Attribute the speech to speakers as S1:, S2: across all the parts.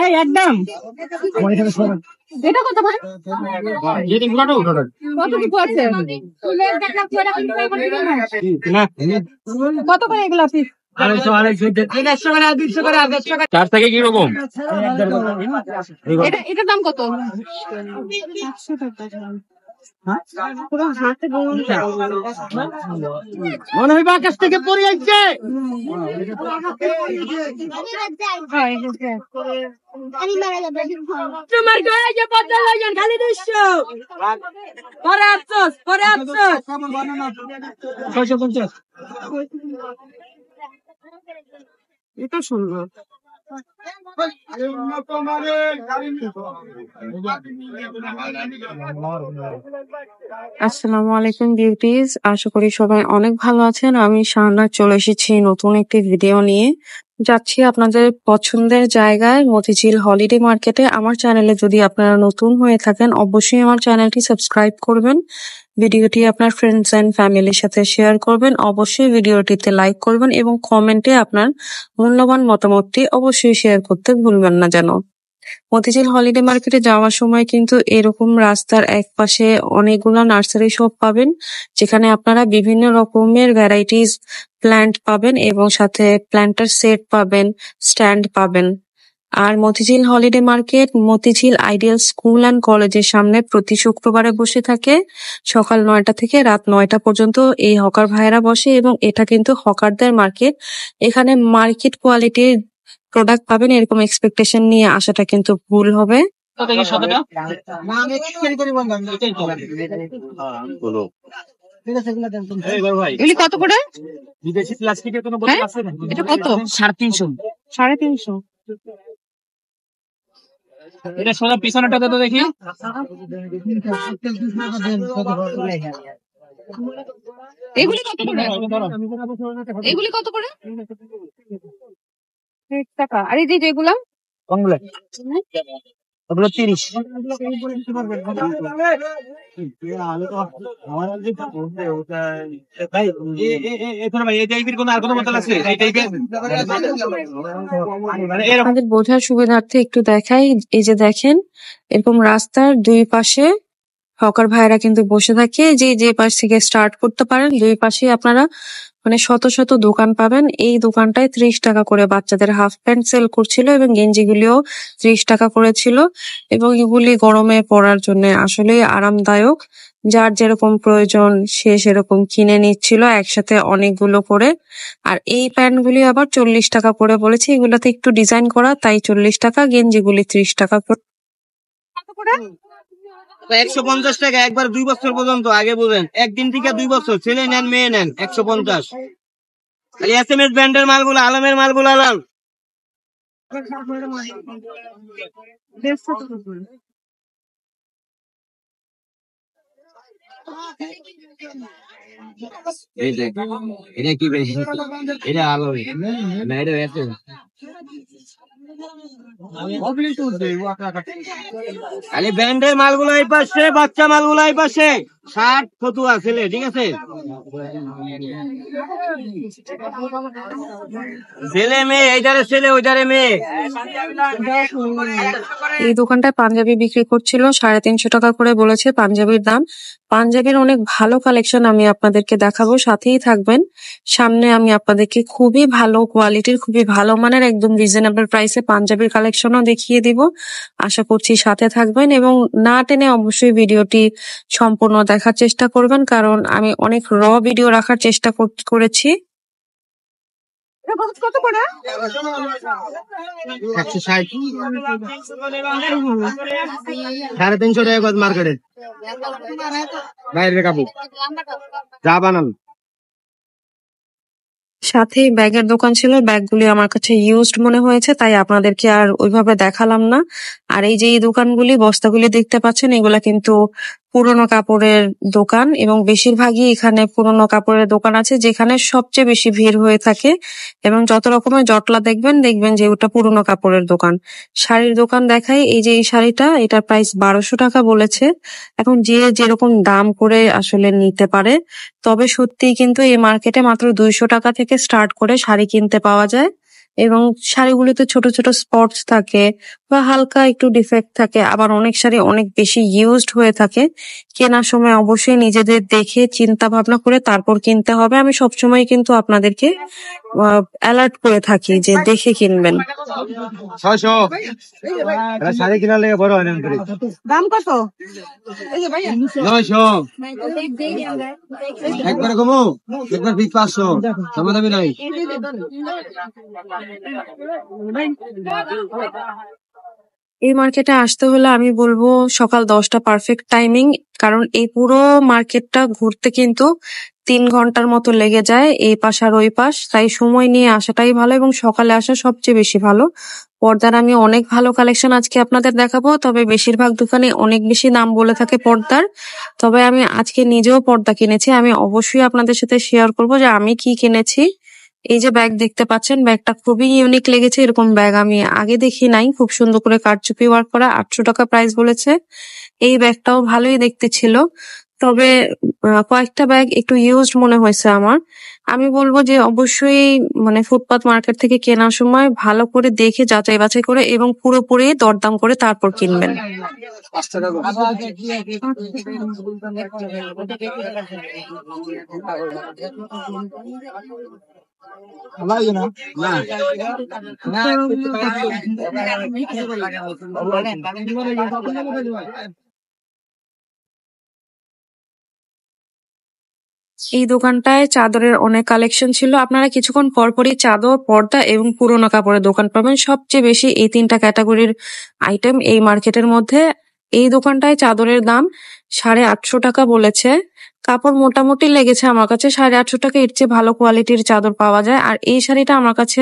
S1: এই একদম এটা কত ভাই? কত কি পড়ছে? কত করে এগুলা পিস?
S2: 4 থেকে কিরকম?
S1: এটার দাম কত?
S2: মনে হয় আকাশ থেকে পড়ে যাচ্ছে।
S1: তোমার গায়ে যে পদ্মা লাগেন খালি দৃশ্য পরে আফসোস
S2: 650।
S1: এটা সুন্দর। আসসালামু আলাইকুম বিউটিজ, আশা করি সবাই অনেক ভালো আছেন। আমি শাহানা চলে এসেছি নতুন একটি ভিডিও নিয়ে। যাচ্ছি আপনাদের পছন্দের জায়গায় মতিঝিল হলিডে মার্কেটে। আমার চ্যানেলে যদি আপনারা নতুন হয়ে থাকেন অবশ্যই আমার চ্যানেলটি সাবস্ক্রাইব করবেন, ভিডিওটি আপনার ফ্রেন্ডস এন্ড ফ্যামিলির সাথে শেয়ার করবেন, অবশ্যই ভিডিওটিতে লাইক করবেন এবং কমেন্টে আপনার মূল্যবান মতামতটি অবশ্যই শেয়ার করতে ভুলবেন না যেন। মতিঝিল হলিডে মার্কেটে যাওয়ার সময় কিন্তু এরকম রাস্তার এক পাশে অনেকগুলো নার্সারি শপ পাবেন, যেখানে আপনারা বিভিন্ন রকমের ভ্যারাইটিস প্ল্যান্ট পাবেন এবং সাথে প্ল্যান্টার সেট পাবেন, স্ট্যান্ড পাবেন। আর Motijheel holiday market Motijheel ideal school and কলেজের সামনে প্রতি শুক্রবারে বসে থাকে সকাল 9টা থেকে রাত 9টা পর্যন্ত। এই হকার ভাইয়েরা বসে এবং এটা কিন্তু হকারদের মার্কেট। এখানে মার্কেট কোয়ালিটির প্রোডাক্ট পাবেন, এরকম এক্সপেকটেশন নিয়ে আসাটা কিন্তু ভুল হবে। এগুলি কত করে?
S2: বিদেশি প্লাস্টিকের কোনো বোতল আছে?
S1: এটা কত?
S2: 350।
S1: 350।
S2: এটা সোজা পিছনেটা তো দেখি।
S1: এগুলি কত করে? এগুলি কত করে? 30 টাকা। আর এই যে যেগুলা
S2: কোনগুলো? ওগুলো 30। ভাই এই টাইপের কোন আর কোনো বোতল আছে? এই টাইপের
S1: আমাদের বোঝার সুবিধার্থে একটু দেখাই। এই যে দেখেন, এরকম রাস্তার দুই পাশে হকার ভাইরা কিন্তু বসে থাকে। যে পাশ থেকে স্টার্ট করতে পারেন দুই পাশে আপনারা মানে শত শত দোকান পাবেন। এই দোকানটায় 30 টাকা করে বাচ্চাদের হাফ প্যান্ট সেল করছিল এবং গেঞ্জিগুলিও 30 টাকা করে ছিল এবং এগুলি গরমে পরার জন্য আসলে আরামদায়ক। যার যেরকম প্রয়োজন সে সেরকম কিনে নিচ্ছিল একসাথে অনেকগুলো করে। আর এই প্যান্টগুলি আবার 40 টাকা করে বলেছে, এগুলাতে একটু ডিজাইন করা তাই 40 টাকা, গেঞ্জিগুলি 30 টাকা করে।
S2: 150 টাকা একবার 2 বছর পর্যন্ত। আগে বুঝেন, একদিন থেকে 2 বছর, ছেলে নেন মেয়ে নেন 150। খালি এসএমএস ব্র্যান্ডের মালগুলো, আলমের মালগুলো আলাম। এই দেখ, এটা কি বেশি? এটা আলো না, এটা এত খালি ব্র্যান্ডের মালগুলো এই পাশে, বাচ্চা মালগুলো এই পাশে। 60 ফতুয়া ছেলে, ঠিক আছে? ছেলে মেয়ে, এইটারে ছেলে ওইটারে মেয়ে।
S1: এই দোকানটায় পাঞ্জাবি বিক্রি করছিল, 350 টাকা করে বলেছে পাঞ্জাবির দাম। পাঞ্জাবির অনেক ভালো কালেকশন আমি আপনাদেরকে দেখাবো, সাথেই থাকবেন। সামনে আমি আপনাদেরকে খুবই ভালো কোয়ালিটির, খুবই ভালো মানের, একদম রিজনেবল প্রাইসে পাঞ্জাবির কালেকশনও দেখিয়ে দিব। আশা করছি সাথে থাকবেন এবং না টেনে অবশ্যই ভিডিওটি সম্পূর্ণ দেখার চেষ্টা করবেন, কারণ আমি অনেক ভিডিও রাখার চেষ্টা করেছি। কত করে?
S2: 160। 350 টাকা মার্কেটে বাইরে কাপড় যা বানান।
S1: সাথে ব্যাগের দোকান ছিল, ব্যাগগুলি আমার কাছে ইউজড মনে হয়েছে তাই আপনাদেরকে আর ওইভাবে দেখালাম না। আর এই যে এই দোকানগুলি, বস্তাগুলি দেখতে পাচ্ছেন, এগুলা কিন্তু পুরোনো কাপড়ের দোকান এবং বেশিরভাগই এখানে পুরোনো কাপড়ের দোকান আছে, যেখানে সবচেয়ে বেশি ভিড় হয়ে থাকে। এবং যত রকমের জটলা দেখবেন যে ওটা পুরোনো কাপড়ের দোকান। শাড়ির দোকান দেখাই, এই যে এই শাড়িটা, এটার প্রাইস 1200 টাকা বলেছে। এখন যে যেরকম দাম করে আসলে নিতে পারে, তবে সত্যি কিন্তু এই মার্কেটে মাত্র 200 টাকা থেকে স্টার্ট করে শাড়ি কিনতে পাওয়া যায়। এবং শাড়িগুলিতে ছোট ছোট স্পটস থাকে বা হালকা একটু ডিফেক্ট থাকে, আবার অনেক শাড়ি অনেক বেশি ইউজড হয়ে থাকে। কেনার সময় অবশ্যই নিজেদের দেখে চিন্তা ভাবনা করে তারপর কিনতে হবে। আমি সবসময় কিন্তু আপনাদেরকে অ্যালার্ট করে থাকি যে দেখে কিনবেন।
S2: 600 শাড়ি কিনার লেগে বড় হয় না
S3: দাম কত?
S2: 900 একবারে কমো, একবার ফিক্স 500, দামি নাই।
S1: এই মার্কেটে আসতে হলে আমি বলবো সকাল 10টা পারফেক্ট টাইমিং, কারণ এই পুরো মার্কেটটা ঘুরতে কিন্তু 3 ঘন্টার মতো লেগে যায় এই পাশ আর ওই পাশ। তাই সময় নিয়ে আসাটাই ভালো এবং সকালে আসা সবচেয়ে বেশি ভালো। পর্দার আমি অনেক ভালো কালেকশন আজকে আপনাদের দেখাবো, তবে বেশিরভাগ দোকানে অনেক বেশি দাম বলে থাকে পর্দার। তবে আমি আজকে নিজেও পর্দা কিনেছি, আমি অবশ্যই আপনাদের সাথে শেয়ার করবো যে আমি কি কিনেছি। এই যে ব্যাগ দেখতে পাচ্ছেন, ব্যাগটা খুবই ইউনিক লেগেছে, এরকম ব্যাগ আমি আগে দেখি নাই। খুব সুন্দর করে কারচুপি ওয়ার্ক করা, 800 টাকা প্রাইস বলেছে। এই ব্যাগটাও ভালোই দেখতে ছিল, তবে কয়েকটা ব্যাগ একটু ইউজড মনে হয়েছে আমার। আমি বলবো যে অবশ্যই মানে ফুটপাত মার্কেট থেকে কেনার সময় ভালো করে দেখে যাচাই বাছাই করে এবং পুরোপুরি দরদাম করে তারপর কিনবেন। এই দোকানটায় চাদরের অনেক কালেকশন ছিল। আপনারা কিছুক্ষণ পরপরই চাদর, পর্দা এবং পুরোনো কাপড়ের দোকান পাবেন। সবচেয়ে বেশি এই 3টা ক্যাটাগরির আইটেম এই মার্কেটের মধ্যে। এই দোকানটায় চাদরের দাম 850 টাকা বলেছে। কাপড় মোটামুটি লেগেছে আমার কাছে। 850 টাকা এর চেয়ে ভালো কোয়ালিটির চাদর পাওয়া যায়। আর এই শাড়িটা আমার কাছে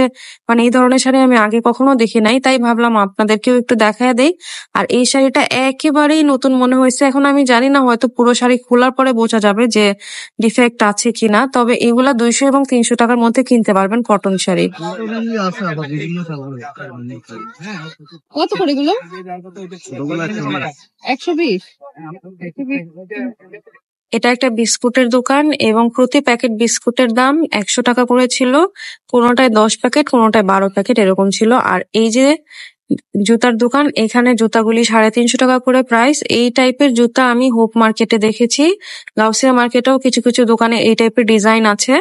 S1: মানে এই ধরনের শাড়ি আমি আগে কখনো দেখি নাই, তাই ভাবলাম আপনাদেরকেও একটু দেখায় দেই। আর এই শাড়িটা একেবারেই নতুন মনে হয়েছে। এখন আমি জানি না, হয়তো পুরো শাড়ি খোলার পরে বোঝা যাবে যে ডিফেক্ট আছে কিনা। তবে এগুলা 200 এবং 300 টাকার মধ্যে কিনতে পারবেন কটন শাড়ি।
S3: কত করে এগুলো? 120।
S1: এটা একটা বিস্কুটের দোকান এবং প্রতি প্যাকেট বিস্কুটের দাম 100 টাকা করে ছিল। কোনোটায় 10 প্যাকেট, কোনোটায় 12 প্যাকেট এরকম ছিল। আর এই যে জুতার দোকান, এখানে জুতাগুলি 350 টাকা করে প্রাইস। এই টাইপের জুতা আমি হোপ মার্কেটে দেখেছি, গাউসিয়া মার্কেটেও কিছু কিছু দোকানে এই টাইপের ডিজাইন আছে।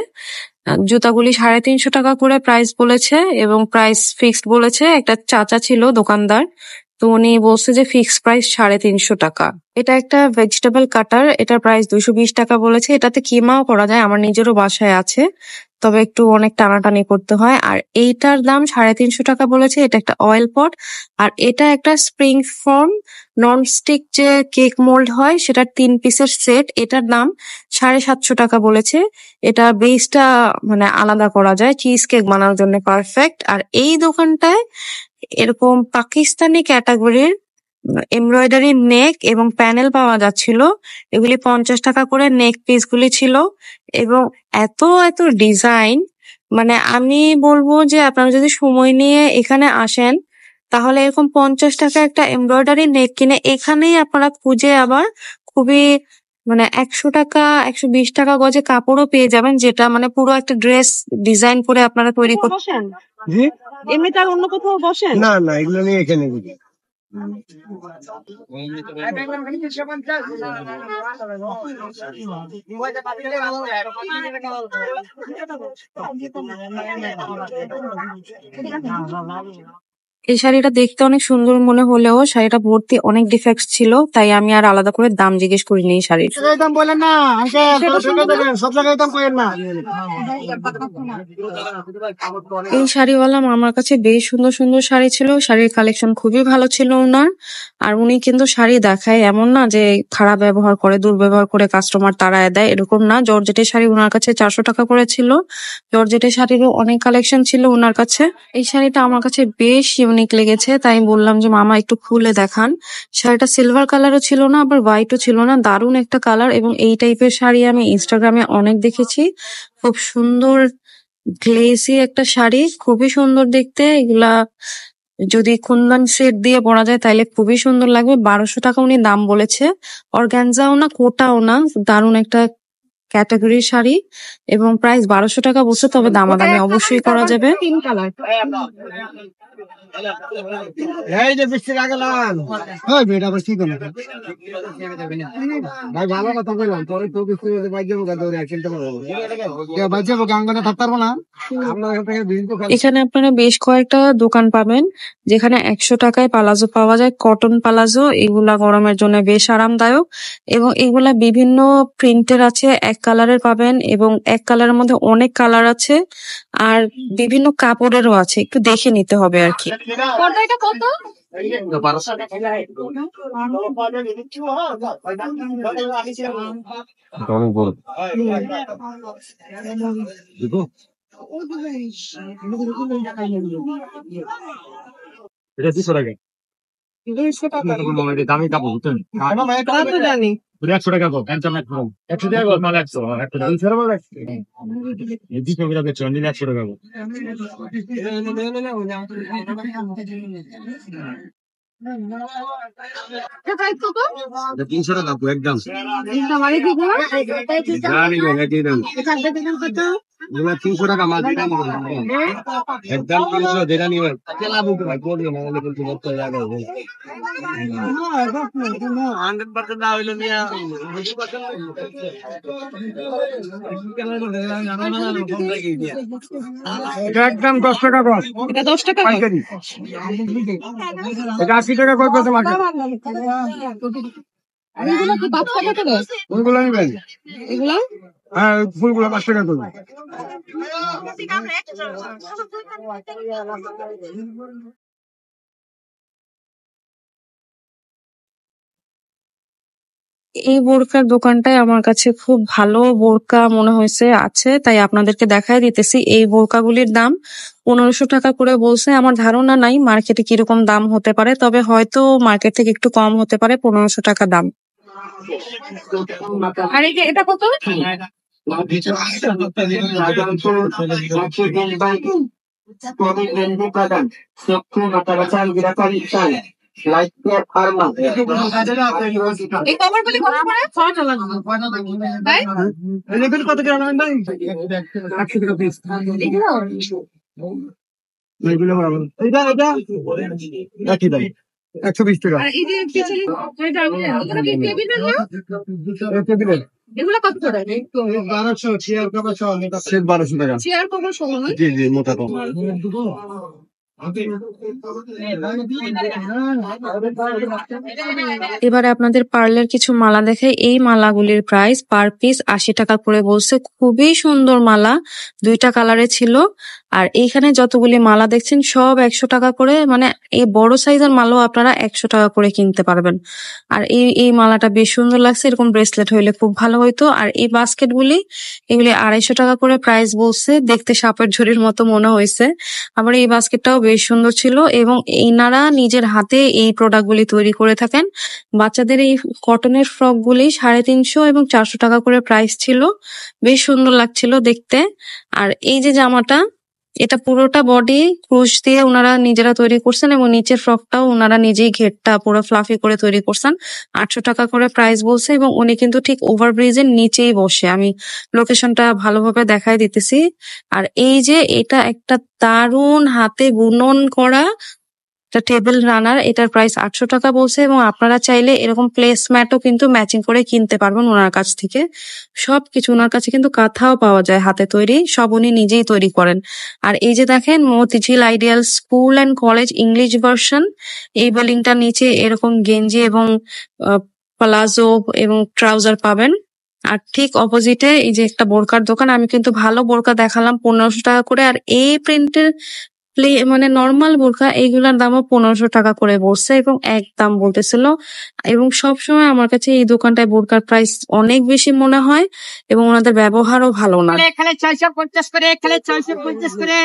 S1: জুতাগুলি 350 টাকা করে প্রাইস বলেছে এবং প্রাইস ফিক্সড বলেছে। একটা চাচা ছিল দোকানদার, তো উনি বলছে যে ফিক্স প্রাইস 350 টাকা। এটা একটা ভেজিটেবল কাটার, এটার প্রাইস 220 টাকা বলেছে। এটাতে কিমাও করা যায়, আমার নিজেরও বাসায় আছে, তবে একটু অনেক টানাটানি করতে হয়। আর এইটার দাম 350 টাকা বলেছে। এটা একটা অয়েল পট, আর এটা একটা স্প্রিং ফর্ম ননস্টিক যে কেক মোল্ড হয় সেটার 3 পিসের সেট। এটার দাম 750 টাকা বলেছে। এটা বেসটা মানে আলাদা করা যায়, চিজ কেক বানানোর জন্য পারফেক্ট। আর এই দোকানটায় এরকম পাকিস্তানি ক্যাটাগরির এমব্রয়ডারি নেক এবং প্যানেল পাওয়া যাচ্ছিল। এগুলি 50 টাকা করে নেক পিস গুলি ছিল এবং এত এত ডিজাইন, মানে আমি বলবো যে আপনারা যদি সময় নিয়ে এখানে আসেন তাহলে এরকম 50 টাকা একটা এমব্রয়ডারি নেক কিনে এখানেই আপনারা খুঁজে আবার খুবই মানে 100 টাকা 120 টাকা গজে কাপড়ও পেয়ে যাবেন, যেটা মানে পুরো একটা ড্রেস ডিজাইন করে আপনারা তৈরি করতে।
S3: বসেন
S2: জি
S3: এমনিতে আর অন্য কোথাও বসেন?
S2: না না, এগুলো নিয়ে এখানে বুঝি।
S1: এই শাড়িটা দেখতে অনেক সুন্দর মনে হলেও শাড়িটা ভর্তি অনেক ডিফেক্টস ছিল, তাই আমি আর আলাদা করে দাম জিজ্ঞেস করিনি এই শাড়ির।
S2: দাম বলেন না, সব জায়গায় দাম করেন না।
S1: এই শাড়িওয়ালা আমার কাছে বেশ সুন্দর সুন্দর শাড়ি ছিল, শাড়ির কালেকশন খুবই ভালো ছিল ওনার। আর উনি কিন্তু শাড়ি দেখায় এমন না যে খারাপ ব্যবহার করে, দুর্ব্যবহার করে কাস্টমার তাড়ায় দেয়, এরকম না। জর্জেটের শাড়ি ওনার কাছে 400 টাকা করে ছিল। জর্জেটের শাড়িরও অনেক কালেকশন ছিল ওনার কাছে। এই শাড়িটা আমার কাছে বেশ ইউনিক লেগেছে, তাই বললাম যে মামা একটু খুলে দেখান। শাড়িটা সিলভার কালারও ছিল না, আবার হোয়াইটও ছিল না, দারুণ একটা কালার। এবং এই টাইপের শাড়ি আমি ইনস্টাগ্রামে অনেক দেখেছি। খুব সুন্দর গ্লেসি একটা শাড়ি, খুবই সুন্দর দেখতে। এগুলা যদি কুন্দন সেট দিয়ে পরা যায় তাহলে খুবই সুন্দর লাগবে। 1200 টাকা উনি দাম বলেছে। অর্গানজাও না, কোটাও না, দারুণ একটা ক্যাটাগরির শাড়ি এবং প্রাইস 1200 টাকা বলছে, তবে দামাদামি অবশ্যই করা যাবে।
S3: তিন কালার।
S2: এই যে বৃষ্টির আগে লাগান ওই বেটা বৃষ্টি তো না ভাই ভালো কথা কইলাম তোরে তো বৃষ্টি বাইজে মুখা দৌড়ে খেলতে পারবো কে বাইজে মুখা আঙ্গনে থাকতে পারবো না আপনার এখান থেকে বিল
S1: এখানে আপনারা বেশ কয়েকটা দোকান পাবেন যেখানে 100 টাকায় পালাজো পাওয়া যায়, কটন পালাজো। এগুলা গরমের জন্য বেশ আরামদায়ক এবং এগুলা বিভিন্ন প্রিন্টের আছে, এক কালারের পাবেন এবং এক কালারের মধ্যে অনেক কালার আছে আর বিভিন্ন কাপড়েরও আছে, একটু দেখে নিতে হবে আর কি।
S3: এটা কত?
S2: অনেক বড় এটা 200 টাকা
S3: 200 টাকা।
S2: দামি কাপড় বুঝছেন
S3: তা তো জানি।
S2: 100 টাকা কম 100 টাকা কম 100 টাকা কম মানে 100 200 টাকা কম এই দিকে ওরা বেচে অনলি 100 টাকা কম
S3: এটা প্রাইস কত?
S2: 300 টাকা কম একদম
S3: এটা মানে কি বল?
S2: জানি না কি দাম
S3: এটা দেখেন কত?
S2: এগুলা 300 টাকা মাল দিলাম একদম 300 যেটা নিবেন কেলা বুক ভাই কোন না হলে কিন্তু কত টাকা হবে 100% না হইলো মিয়া এটা একদম 10 টাকা কম
S3: এটা 10 টাকা।
S2: পাইকারি এটা 80 টাকা কই কত মার্কেট
S3: এগুলো কি 5 টাকা করে?
S2: কোনগুলো নিবেন
S3: এগুলো
S2: হ্যাঁ ফুলগুলো 5 টাকা করে
S1: এই বোরকার দোকানটাই আমার কাছে খুব ভালো বোরকা মনে হয়েছে আছে, তাই আপনাদেরকে দেখাই দিতেছি। এই বোরকাগুলির দাম 1500 টাকা করে বলছে। আমার ধারণা নাই মার্কেটে কিরকম দাম হতে পারে, তবে হয়তো মার্কেট থেকে একটু কম হতে পারে। 1500 টাকা দাম।
S3: আর এই যে এটা কত? এই কভারগুলি কত করে? 6 টাকা লাগবে। তাই?
S2: লেভেল কত করে আনবেন ভাই 100 টাকা পিস
S3: এগুলো
S2: এগুলো বরাবর এটা একই দাম 120 টাকা
S3: আর এই যে পিছনে এটা এগুলো কি টেবিলের না?
S2: টেবিলের
S3: এগুলো কত করে?
S2: 1200 চেয়ার কভার সহ মোটা সেট 1200 টাকা
S3: চেয়ার কভার সহ না?
S2: জি জি মোটা কম
S1: এবারে আপনাদের পার্লের কিছু মালা দেখাই। এই মালাগুলির প্রাইস পার পিস 80 টাকা করে বলছে। খুবই সুন্দর মালা, 2টা কালারে ছিল। আর এইখানে যতগুলি মালা দেখছেন সব 100 টাকা করে, মানে এই বড় সাইজের মালাও আপনারা 100 টাকা করে কিনতে পারবেন। আর এই মালাটা বেশ সুন্দর লাগছে, এরকম ব্রেসলেট হইলে খুব ভালো হইতো। আর এই বাস্কেটগুলি এগুলি 250 টাকা করে প্রাইস বলছে, দেখতে সাপের ঝুড়ির মতো মনে হয়েছে। আবার এই বাস্কেটটাও বেশ সুন্দর ছিল এবং এনারা নিজের হাতে এই প্রোডাক্টগুলি তৈরি করে থাকেন। বাচ্চাদের এই কটনের ফ্রক গুলি 350 এবং 400 টাকা করে প্রাইস ছিল, বেশ সুন্দর লাগছিল দেখতে। আর এই যে জামাটা, এটা পুরোটা বডি ক্রুশ দিয়ে ওনারা নিজেরা তৈরি করছেন এবং নিচের ফ্রকটাও ওনারা নিজেই ঘেরটা পুরো ফ্লাফি করে তৈরি করছেন। 800 টাকা করে প্রাইস বলছে এবং উনি কিন্তু ঠিক ওভারব্রিজের নিচেই বসে। আমি লোকেশনটা ভালোভাবে দেখাই দিতেছি। আর এই যে এটা একটা দারুণ হাতে বুনন করা একটা টেবিল রানার, এটার প্রাইস 800 টাকা বলছে এবং আপনারা চাইলে এরকম প্লেসম্যাটও কিন্তু ম্যাচিং করে কিনতে পারবেন ওনার কাছ থেকে। সবকিছু ওনার কাছে কিন্তু কাঁথাও পাওয়া যায় হাতে তৈরি, সব উনি নিজেই তৈরি করেন। আর এই যে দেখেন Motijheel ideal school and college English version, এই বিল্ডিংটার নিচে এরকম গেঞ্জি এবং প্লাজো এবং ট্রাউজার পাবেন। আর ঠিক অপোজিটে এই যে একটা বোরকার দোকান, আমি কিন্তু ভালো বোরকা দেখালাম 1500 টাকা করে। আর এই প্রিন্টের মানে নর্মাল বোরকা এইগুলার দামও 1500 টাকা করে বলছে এবং এক দাম বলতেছিল। এবং সবসময় আমার কাছে এই দোকানটায় বোরকার প্রাইস অনেক বেশি মনে হয় এবং ওনাদের ব্যবহারও ভালো না।
S3: এখানে 650 করে, এখানে 650 করে।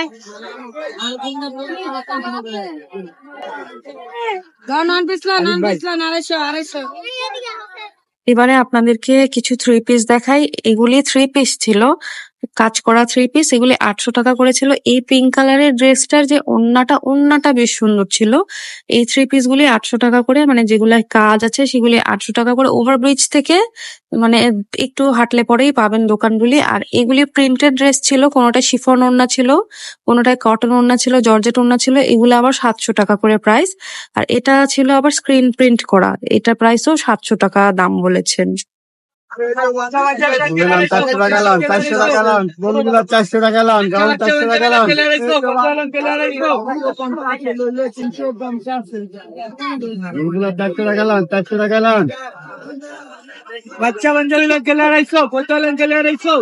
S3: নন পিসলা 250।
S1: এবারে আপনাদেরকে কিছু 3 পিস দেখাই। এগুলি 3 পিস ছিল, কাজ করা 3 পিস, এগুলি 800 টাকা করে ছিল। এই পিঙ্ক কালারের ড্রেসটার যে ওড়নাটা বেশ সুন্দর ছিল। এই 3 পিস গুলি 800 টাকা করে, মানে যেগুলা কাজ আছে সেগুলি 800 টাকা করে। ওভারব্রিজ থেকে মানে একটু হাঁটলে পরেই পাবেন দোকানগুলি। আর এগুলি প্রিন্টেড ড্রেস ছিল, কোনোটা শিফন ওড়না ছিল, কোনোটায় কটন ওড়না ছিল, জর্জেট ওড়না ছিল। এগুলো আবার 700 টাকা করে প্রাইস। আর এটা ছিল আবার স্ক্রিন প্রিন্ট করা, এটা প্রাইসও 700 টাকা দাম বলেছেন।
S2: 400 টাকা লন, 400 টাকা লন, বন্ধুগুলো 400 টাকা লন, গাউন 400 টাকা লন। বন্ধুগুলো 400 টাকা লন, 400 টাকা লন। বাচ্চা বঞ্জলি লোক গেলে 250, কত লন গেলে 250।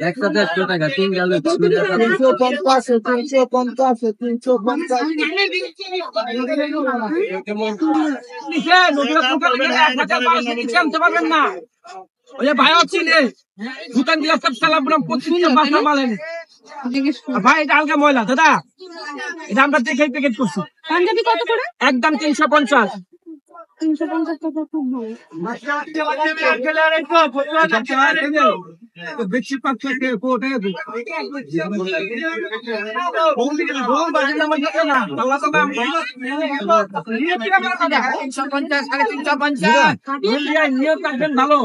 S2: একসাথে 100 টাকা, 3 গেল 350, 350, 350। ওই ভাই হচ্ছে দোকান দিয়ে সব সালাম পুরো 25 বাসা মালেন ভাই, এটা হালকা ময়লা দাদা, এটা আমরা দেখে প্যাকেট করছি।
S3: পাঞ্জাবি কত করে?
S2: একদম 350।
S3: 350 টাকা খুব ভালো।
S2: বেশি পাচ্ছে ভালো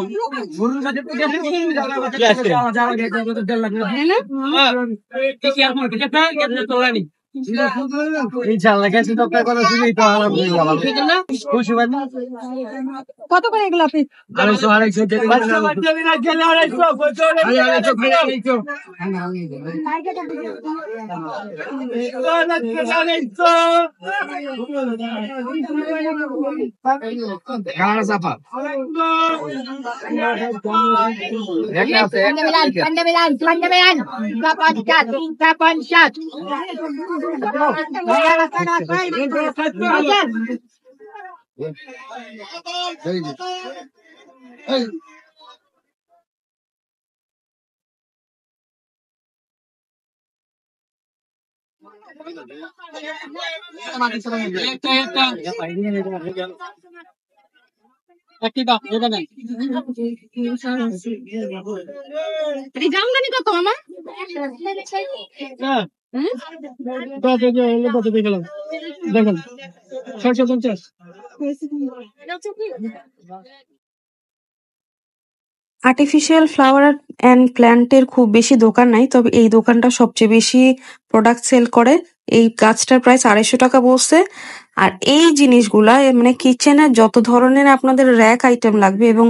S3: কত করে এগুলো আপনি?
S2: 250।
S3: জামদানি কত মামা?
S2: দেখেন 650।
S1: আর্টিফিশিয়াল ফ্লাওয়ার অ্যান্ড প্ল্যান্টের খুব বেশি দোকান নাই, তবে এই দোকানটা সবচেয়ে বেশি প্রোডাক্ট সেল করে। এই গাছটার প্রাইস 250 টাকা বলছে। আর এই জিনিসগুলা মানে কিচেনের যত ধরনের আপনাদের র্যাক আইটেম লাগবে এবং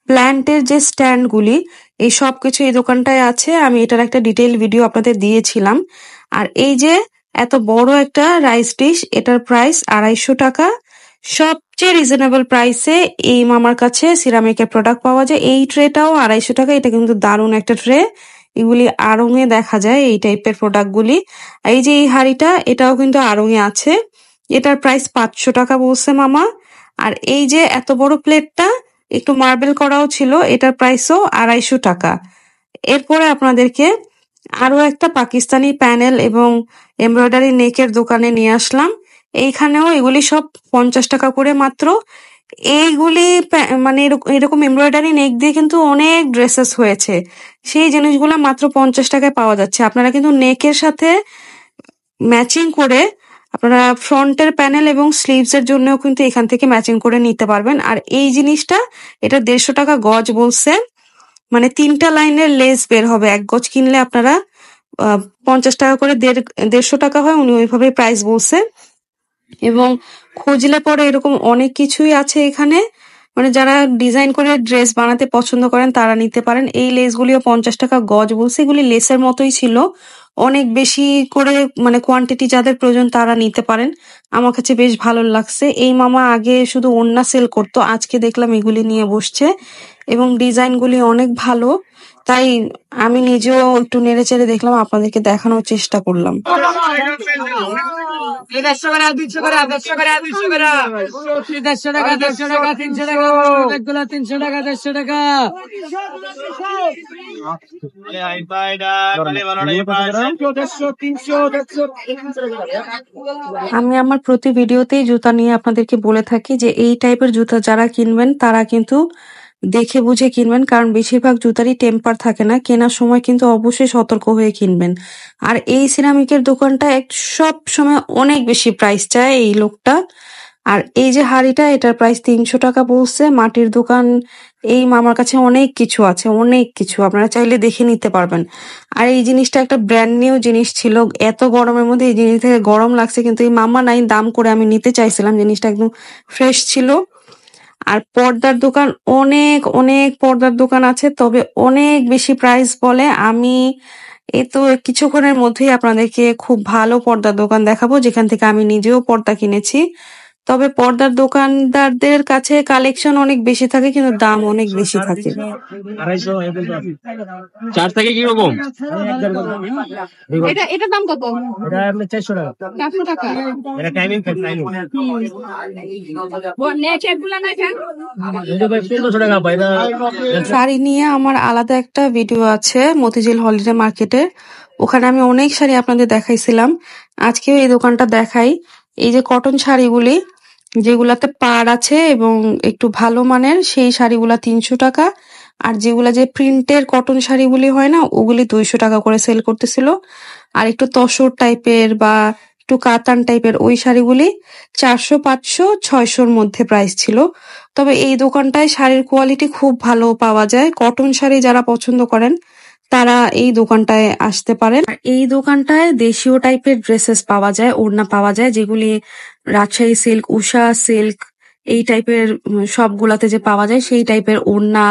S1: প্ল্যান্টের যে স্ট্যান্ডগুলি, এই সব কিছু এই দোকানটায় আছে। আমি এটার একটা ডিটেইল ভিডিও আপনাদের দিয়েছিলাম। আর এই যে এত বড় একটা রাইস ডিশ, এটার প্রাইস 250 টাকা। সবচেয়ে রিজনেবল প্রাইসে এই মামার কাছে সিরামিকের প্রোডাক্ট পাওয়া যায়। এই ট্রেটাও 250 টাকা। এটা কিন্তু দারুণ একটা ট্রে। এগুলি আড়ং-এ দেখা যায় এই টাইপের প্রোডাক্টগুলি। এই যে এই হাঁড়িটা, এটাও কিন্তু আড়ং-এ আছে। এটার প্রাইস 500 টাকা বলছে মামা। আর এই যে এত বড় প্লেটটা একটু মার্বেল করাও ছিল, এটার প্রাইসও 250 টাকা। এরপরে আপনাদেরকে আরো একটা পাকিস্তানি প্যানেল এবং এমব্রয়ডারি নেকের দোকানে নিয়ে আসলাম। এইখানেও এগুলি সব 50 টাকা করে মাত্র। এইগুলি মানে এরকম এমব্রয়ডারি নেক দিয়ে কিন্তু অনেক ড্রেসেস হয়েছে। সেই জিনিসগুলো মাত্র 50 টাকায় পাওয়া যাচ্ছে। আপনারা কিন্তু নেকের সাথে ম্যাচিং করে আপনারা ফ্রন্টের প্যানেল এবং স্লিভস এর জন্যও কিন্তু এখান থেকে ম্যাচিং করে নিতে পারবেন। আর এই জিনিসটা, এটা 150 টাকা গজ বলছে। মানে 3টা লাইনের লেস বের হবে। 1 গজ কিনলে আপনারা 50 টাকা করে 150 টাকা হয়, উনি ওইভাবে প্রাইস বলছে। এবং খুঁজলে পরে এরকম অনেক কিছুই আছে এখানে, মানে যারা ডিজাইন করে ড্রেস বানাতে পছন্দ করেন তারা নিতে পারেন। এই লেসগুলিও 50 টাকা গজ বলছে। এগুলি লেসের মতোই ছিল, অনেক বেশি করে মানে কোয়ান্টিটি যাদের প্রয়োজন তারা নিতে পারেন। আমার কাছে বেশ ভালো লাগছে। এই মামা আগে শুধু ওড়না সেল করতো, আজকে দেখলাম এগুলি নিয়ে বসছে এবং ডিজাইনগুলি অনেক ভালো। তাই আমি নিজেও একটু নেড়ে চেড়ে দেখলাম, আপনাদেরকে দেখানোর চেষ্টা করলাম।
S2: 150 করে 200 করে 150 করে 200 করে 150 টাকা 150 টাকা 300 টাকা এগুলা 300 টাকা 150 টাকা
S1: আমি আমার প্রতি ভিডিওতেই জুতা নিয়ে আপনাদেরকে বলে থাকি যে এই টাইপের জুতা যারা কিনবেন তারা কিন্তু দেখে বুঝে কিনবেন, কারণ বেশিরভাগ জুতারই টেম্পার থাকে না। কেনার সময় কিন্তু অবশ্যই সতর্ক হয়ে কিনবেন। আর এই সিরামিকের দোকানটা সব সময় অনেক বেশি প্রাইস চায় এই লোকটা। আর এই যে হাড়িটা, এটার প্রাইস 300 টাকা বলছে। মাটির দোকান, এই মামার কাছে অনেক কিছু আছে, অনেক কিছু আপনারা চাইলে দেখে নিতে পারবেন। আর এই জিনিসটা একটা ব্র্যান্ড নিউ জিনিস ছিল, এত গরমের মধ্যে এই জিনিস থেকে গরম লাগছে, কিন্তু এই মামা নাই, দাম করে আমি নিতে চাইছিলাম, জিনিসটা একদম ফ্রেশ ছিল। আর পর্দার দোকান, অনেক অনেক পর্দার দোকান আছে, তবে অনেক বেশি প্রাইস বলে। আমি এই তো কিছুক্ষণের মধ্যেই আপনাদেরকে খুব ভালো পর্দার দোকান দেখাবো, যেখান থেকে আমি নিজেও পর্দা কিনেছি। তবে পর্দার দোকানদারদের কাছে কালেকশন অনেক বেশি থাকে, কিন্তু দাম অনেক বেশি থাকে।
S2: 4 থেকে কি রকম
S3: এটার দাম কত?
S2: এটা আপনি 400 টাকা
S3: 400 টাকা।
S2: এটা টাইমিং টাইমিং
S3: নেক এগুলা না কেন?
S2: এটা ভাই 1500 টাকা পাই না
S1: শাড়ি নিয়ে আমার আলাদা একটা ভিডিও আছে মতিঝিল হলিডে মার্কেটে, ওখানে আমি অনেক শাড়ি আপনাদের দেখাইছিলাম। আজকেও এই দোকানটা দেখাই। এই যে কটন শাড়িগুলি, যেগুলাতে পাড় আছে এবং একটু ভালো মানের, সেই শাড়িগুলা 300 টাকা। আর যেগুলা যে প্রিন্টের কটন শাড়িগুলি হয় না, ওগুলি 200 টাকা করে সেল করতেছিল। আর একটু তসর টাইপের বা একটু কাতান টাইপের ওই শাড়িগুলি 400, 500, 600-র মধ্যে প্রাইস ছিল। তবে এই দোকানটায় শাড়ির কোয়ালিটি খুব ভালো পাওয়া যায়। কটন শাড়ি যারা পছন্দ করেন তারা এই দোকানটায় আসতে পারেন। আর এই দোকানটায় দেশীয় টাইপের ড্রেসেস পাওয়া যায়, ওড়না পাওয়া যায়, যেগুলি রাজশাহী সিল্ক, উষা সিল্ক, এই টাইপের সবগুলাতে যে পাওয়া যায় সেই টাইপের ওড়না,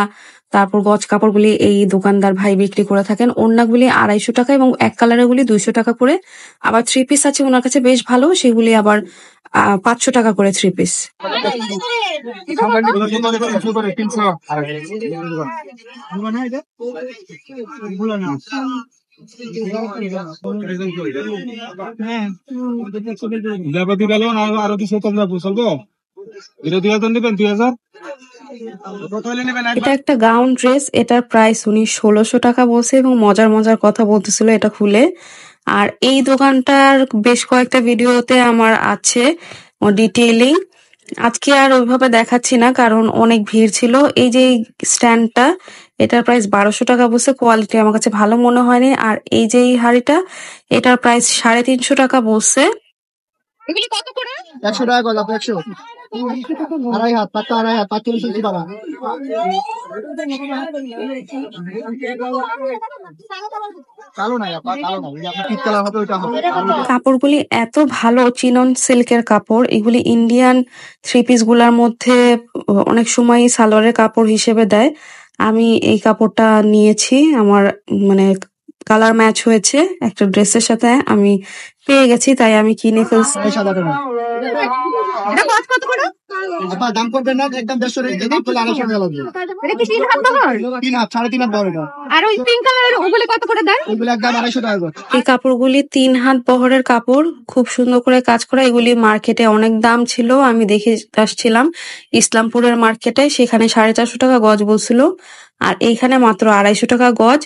S1: তারপর গজ কাপড়গুলি এই দোকানদার ভাই বিক্রি করে থাকেন। ওড়নাগুলি 250 টাকা এবং এক কালারের গুলি 200 টাকা করে। আবার 3 পিস আছে ওনার কাছে বেশ ভালো, সেগুলি আবার 500 টাকা করে 3 পিস।
S2: আরো 200 কম লাগবো, চলবো? এটা 2000 নেবেন, 2000
S1: এটা একটা গাউন ড্রেস, এটার প্রাইস উনি 1600 টাকা বলছে এবং মজার মজার কথা বলতেছিল এটা খুলে। আর এই দোকানটার বেশ কয়েকটা ভিডিওতে আমার আছে ডিটেইলিং, আজকে আর ওইভাবে দেখাচ্ছি না কারণ অনেক ভিড় ছিল। এই যে স্ট্যান্ডটা, এটার প্রাইস 1200 টাকা বলছে, কোয়ালিটি আমার কাছে ভালো মনে হয়নি। আর এই যে এই হাড়িটা, এটার প্রাইস 350 টাকা বলছে।
S3: এগুলি কত করে?
S4: 100 টাকা গলা 100 আড়াই হাত পাতা আড়াই হাত 45 ইঞ্চি বাবা কালো নাই আপা কালো নাই আপনার পিট কালার হবে ওইটা হবে
S1: কাপড়গুলি এত ভালো, চিনন সিল্কের কাপড়। এগুলি ইন্ডিয়ান 3 পিস গুলার মধ্যে অনেক সময় সালোয়ারের কাপড় হিসেবে দেয়। আমি এই কাপড়টা নিয়েছি, আমার মানে কালার ম্যাচ হয়েছে একটা ড্রেসের সাথে, আমি পেয়ে গেছি, তাই আমি কিনে ফেলছি।
S4: সাদা টাকা
S3: এটা কত করে?
S4: আপা দাম করবেন না একদম 150 টাকা দাম করলে 250 টাকা লাগবে
S3: এটা কি 3 হাত বহর?
S4: 3 হাত 3.5 হাত বড় এটা
S3: আর ওই পিঙ্ক কালারের ওগুলি কত করে দেন?
S4: ওইগুলো একদম 250 টাকা করে
S1: এই কাপড়গুলি 3 হাত বহরের কাপড়, খুব সুন্দর করে কাজ করা। এগুলি মার্কেটে অনেক দাম ছিল, আমি দেখে আসছিলাম ইসলামপুরের মার্কেটে, সেখানে 450 টাকা গজ বলছিল, আর এইখানে মাত্র 250 টাকা গজ।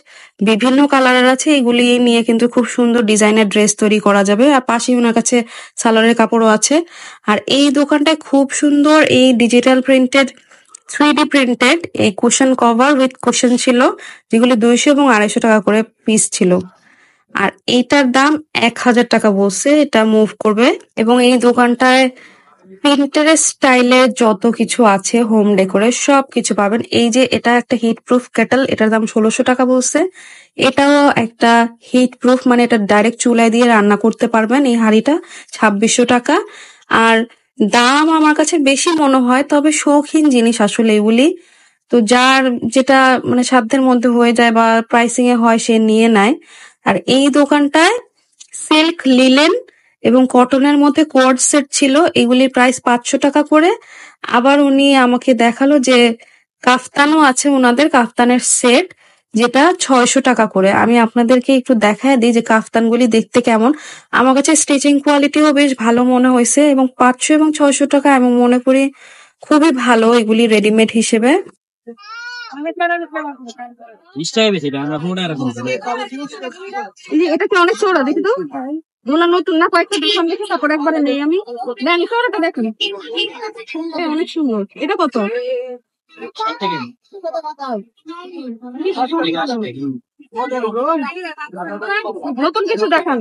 S1: বিভিন্ন কালারের আছে, এগুলি নিয়ে কিন্তু খুব সুন্দর ডিজাইনের ড্রেস তৈরি করা যাবে। আর পাশেই ওনার কাছে সালোয়ারের কাপড়ও আছে। আর এই দোকানটায় খুব সুন্দর এই ডিজিটাল প্রিন্টেড 3D প্রিন্টেড এই কুশন কভার উইথ কুশন ছিল, যেগুলি 200 এবং 250 টাকা করে পিস ছিল। আর এইটার দাম 1000 টাকা বলছে, এটা মুভ করবে। এবং এই দোকানটায় প্রিন্টারের স্টাইলের যত কিছু আছে, হোম ডেকোরের সব কিছু পাবেন। এই যে এটা একটা হিট প্রুফ কেটল, এটার দাম 1600 টাকা বলছে। এটাও একটা হিট প্রুফ, মানে এটা ডাইরেক্ট চুলায় দিয়ে রান্না করতে পারবেন। এই হাঁড়িটা 2600 টাকা। আর দাম আমার কাছে বেশি মনে হয়, তবে শৌখিন জিনিস আসলে এগুলি, তো যার যেটা মানে সাধ্যের মধ্যে হয়ে যায় বা প্রাইসিং এ হয় সে নিয়ে নেয়। আর এই দোকানটায় সিল্ক, লিলেন এবং কটনের মধ্যে কোয়ার্ড সেট ছিল, এগুলির প্রাইস 500 টাকা করে। আবার উনি আমাকে দেখালো যে কাফতানও আছে, ওনাদের কাফতানের সেট, যেটা 600 টাকা করে। আমি আপনাদেরকে একটু দেখায় দিই যে কাফতানগুলি দেখতে কেমন। আমার কাছে স্টিচিং কোয়ালিটিও বেশ ভালো মনে হয়েছে এবং 500 এবং 600 টাকা আমি মনে করি খুবই ভালো এগুলি রেডিমেড হিসেবে। এটা কি অনেক চওড়া দেখি তো, ওগুলো নতুন না, কয়েকটা দোকান দেখে তারপর একবারে নেই আমি। দেন চওড়াটা দেখেন, অনেক সুন্দর। এটা কত? নতুন কিছু দেখান।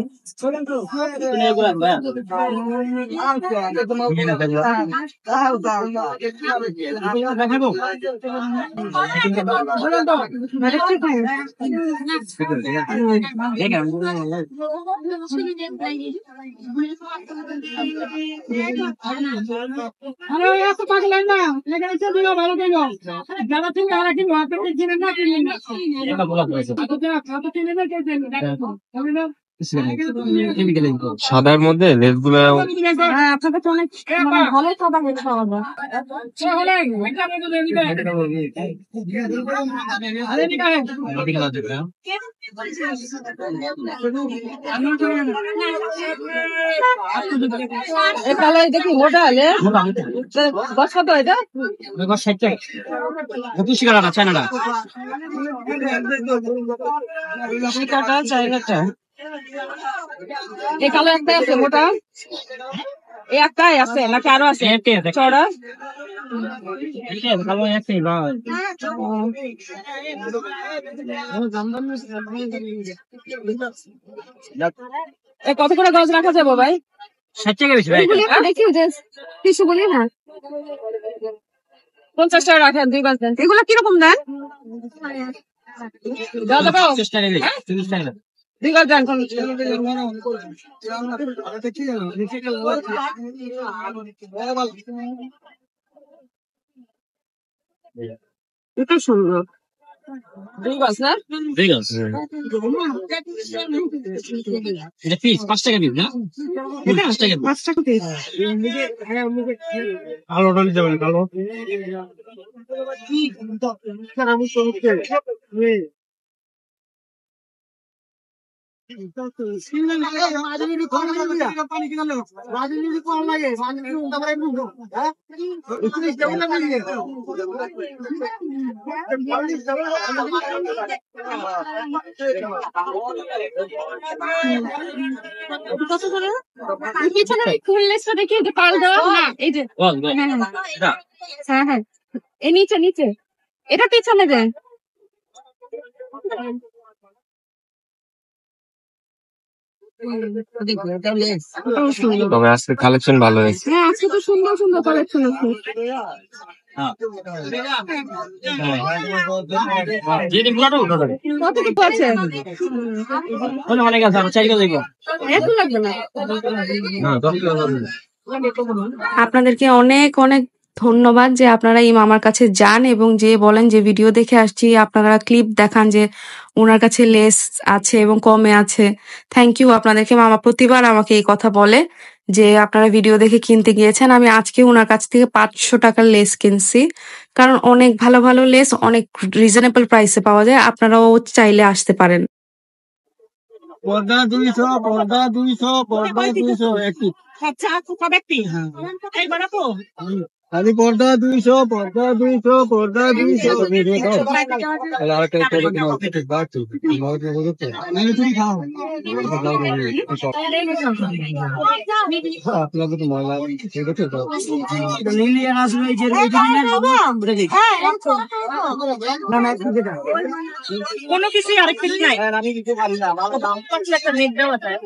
S2: সাদার মধ্যে লেস গুলা
S1: হ্যাঁ, আপনার কাছে অনেক ভালো সাদা হয়েছে পাওয়া যায়। দেখি মোটা হলে বস কত এটা?
S2: 60 টাকা। 25 টাকা না চায়নাটা।
S1: এই কালো একটাই আছে মোটা, এই একটাই আছে নাকি আরো আছে চড়া?
S2: ভালো একটাই ভাই।
S1: কত করে গজ রাখা যাবো ভাই?
S2: 60 টাকা বেশি ভাই।
S1: দেখি যে টিস্যু বলি না, 50 টাকা রাখেন 2 গজ দেন। এগুলো কিরকম দেন?
S2: 50 টাকা দিই, 30 টাকা।
S1: 2 গজ দেন। এটা সুন্দর, 2 গজ না?
S2: 2 গজ। এটা পিস 5 টাকা পিস না? 5 টাকা।
S1: 5 টাকা পিস।
S2: কালো ডলি যাবেন কালো।
S1: পিছনে ফুল লেসটা দেখি, যে পাল দেওয়া না, এই যে হ্যাঁ হ্যাঁ, এই নিচে নিচে এটা পিছনে দেন।
S2: তবে আজকে কালেকশন ভালো হয়েছে।
S1: হ্যাঁ, আজকে তো সুন্দর সুন্দর কালেকশন আছে। কতটুকু আছে?
S2: অনেক আছে, আমি 4 কিলো দেখবো।
S1: এত লাগবে না। আপনাদেরকে অনেক অনেক ধন্যবাদ যে আপনারা এই মামার কাছে যান এবং যে বলেন যে ভিডিও দেখে আসছি, আপনারা ক্লিপ দেখান যে ওনার কাছে লেস আছে এবং কমে আছে। থ্যাংক ইউ আপনাদেরকে। মামা প্রতিবার আমাকে এই কথা বলে যে আপনারা ভিডিও দেখে কিনতে গিয়েছেন। আমি আজকে ওনার কাছ থেকে 500 টাকার লেস কিনছি, কারণ অনেক ভালো ভালো লেস অনেক রিজনেবল প্রাইসে পাওয়া যায়। আপনারাও চাইলে আসতে পারেন।
S4: পর্দা 200, পর্দা 200, পর্দা 200 একটি।
S1: আচ্ছা, সব একটি এই বানাবো।
S4: খালি পর্দা 200, পর্দা 200, পর্দা 200। আপনাকে তো মজা
S1: কোনো কিছু আরেক পিস নাই।
S4: আমি দিতে পারি না, আমার দাম
S1: একটা নেট দেওয়া যায়।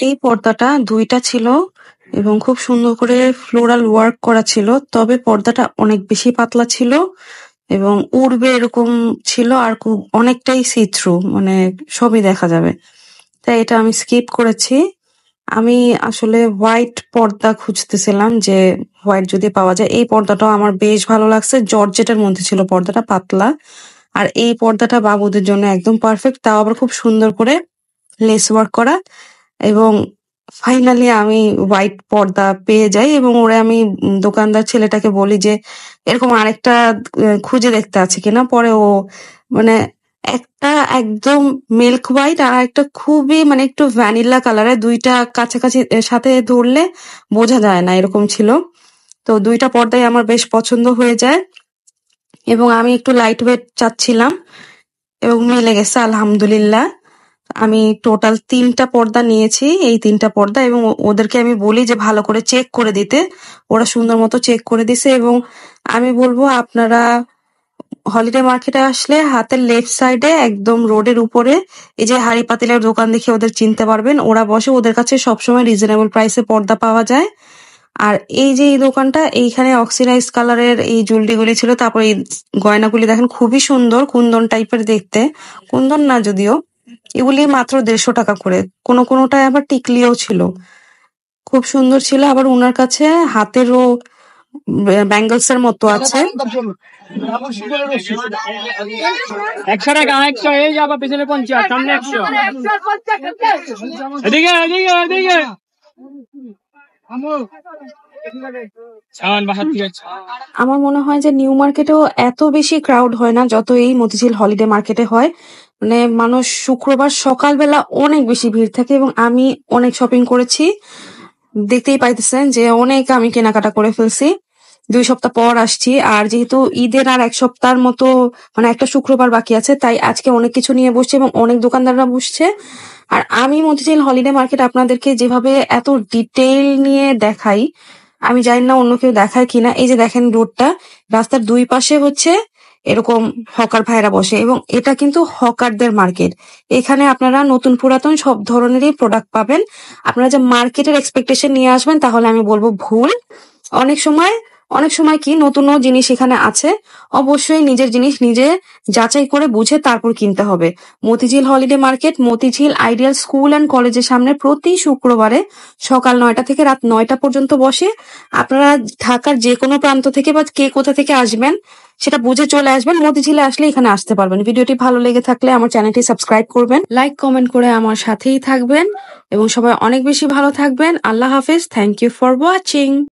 S1: এই পর্দাটা 2টা ছিল এবং খুব সুন্দর করে ফ্লোরাল ওয়ার্ক করা ছিল, তবে পর্দাটা অনেক বেশি পাতলা ছিল এবং উড়বে এরকম ছিল, আর খুব অনেকটাই সি থ্রু, মানে সবই দেখা যাবে, তাই এটা আমি স্কিপ করেছি। আমি আসলে হোয়াইট পর্দা খুঁজতেছিলাম যে হোয়াইট যদি পাওয়া যায়। এই পর্দাটাও আমার বেশ ভালো লাগছে, জর্জেটের মধ্যে ছিল পর্দাটা, পাতলা। আর এই পর্দাটা বাবুদের জন্য একদম পারফেক্ট, তাও আবার খুব সুন্দর করে লেস ওয়ার্ক করা এবং ফাইনালি আমি হোয়াইট পর্দা পেয়ে যাই এবং ওরে আমি দোকানদার ছেলেটাকে বলি যে এরকম আরেকটা খুঁজে দেখতে আছে কিনা। পরে ও মানে একটা একদম মিল্ক হোয়াইট আর একটা খুবই মানে একটু ভ্যানিলা কালারের, দুইটা কাছাকাছি সাথে ধরলে বোঝা যায় না এরকম ছিল। তো দুইটা পর্দাই আমার বেশ পছন্দ হয়ে যায় এবং আমি একটু লাইট ওয়েট চাচ্ছিলাম এবং মিলে গেছে আলহামদুলিল্লাহ। আমি টোটাল 3টা পর্দা নিয়েছি, এই 3টা পর্দা, এবং ওদেরকে আমি বলি যে ভালো করে চেক করে দিতে। ওরা সুন্দর মতো চেক করে দিছে এবং আমি বলবো আপনারা হলিডে মার্কেটে আসলে হাতের লেফট সাইডে একদম রোডের উপরে এই যে হাড়ি পাতিলের দোকান দেখে ওদের চিনতে পারবেন। ওরা বসে, ওদের কাছে সবসময় রিজনেবল প্রাইসে পর্দা পাওয়া যায়। আর এই যে এই দোকানটা, এইখানে অক্সিডাইজ কালারের এই জুয়েলারিগুলি ছিল। তারপর এই গয়নাগুলি দেখেন খুবই সুন্দর, কুন্দন টাইপের দেখতে, কুন্দন না যদিও। এগুলি মাত্র 150 টাকা করে, কোনোটায় আবার টিকলিও ছিল, খুব সুন্দর ছিল। আবার ওনার কাছে হাতেরও ব্যাঙ্গলস এর মতো আছে।
S2: 100 টাকা, 100, এই যাবা পিছনে 50, সামনে 100। এদিকে এদিকে এদিকে
S1: আমার মনে হয় যে নিউ মার্কেটেও এত বেশি ক্রাউড হয় না যত এই মতিঝিল হলিডে মার্কেটে হয়। মানে মানুষ শুক্রবার সকালবেলা অনেক বেশি ভিড় থাকে এবং আমি অনেক শপিং করেছি, দেখতেই পাইতেছেন যে অনেক আমি কেনাকাটা করে ফেলছি। 2 সপ্তাহ পর আসছি, আর যেহেতু ঈদের আর 1 সপ্তাহের মতো মানে একটা শুক্রবার বাকি আছে, তাই আজকে অনেক কিছু নিয়ে বসছে এবং অনেক দোকানদাররা বসছে। আর আমি মতিঝিল হলিডে মার্কেট আপনাদেরকে যেভাবে এত ডিটেইল নিয়ে দেখাই, আমি জানি না অন্য কেউ দেখায় কিনা। এই যে দেখেন রোডটা, রাস্তার 2 পাশে হচ্ছে এরকম হকার ভাইরা বসে এবং এটা কিন্তু হকারদের মার্কেট। এখানে আপনারা নতুন পুরাতন সব ধরনেরই প্রোডাক্ট পাবেন। আপনারা যে মার্কেটের এক্সপেকটেশন নিয়ে আসবেন তাহলে আমি বলবো ভুল। অনেক সময় কি নতুনও জিনিস এখানে আছে। অবশ্যই নিজের জিনিস নিজে যাচাই করে বুঝে তারপর কিনতে হবে। Motijheel holiday market Motijheel ideal school and কলেজের সামনে প্রতি শুক্রবারে সকাল 9টা থেকে রাত 9টা পর্যন্ত বসে। আপনারা ঢাকার যে কোনো প্রান্ত থেকে বা কে কোথা থেকে আসবেন সেটা বুঝে চলে আসবেন, মতিঝিলে আসলে এখানে আসতে পারবেন। ভিডিওটি ভালো লেগে থাকলে আমার চ্যানেলটি সাবস্ক্রাইব করবেন, লাইক কমেন্ট করে আমার সাথেই থাকবেন এবং সবাই অনেক বেশি ভালো থাকবেন। আল্লাহ হাফেজ। Thank you for watching.